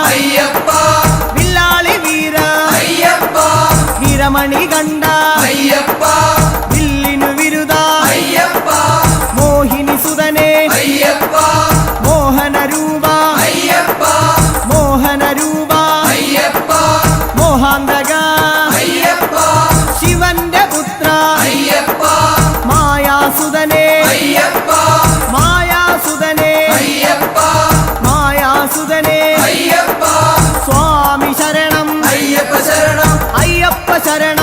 അയ്യപ്പ വില്ലാളി വീര അയ്യപ്പ വീരമണി കണ്ട അയ്യപ്പ വില്ലിനു വിരുദ അയ്യപ്പ മോഹിനി സുതനെ അയ്യപ്പ മോഹന രൂപ അയ്യപ്പ മോഹന രൂപ അയ്യപ്പ മോഹാന്തക അയ്യപ്പ ശിവന്റെ പുത്ര അയ്യപ്പ മായാസുതനെ അയ്യപ്പ മായാസുതനെ അയ്യപ്പ മായാസുതനെ അയ്യപ്പ സ്വാമി ശരണം അയ്യപ്പ ശരണം അയ്യപ്പ ശരണം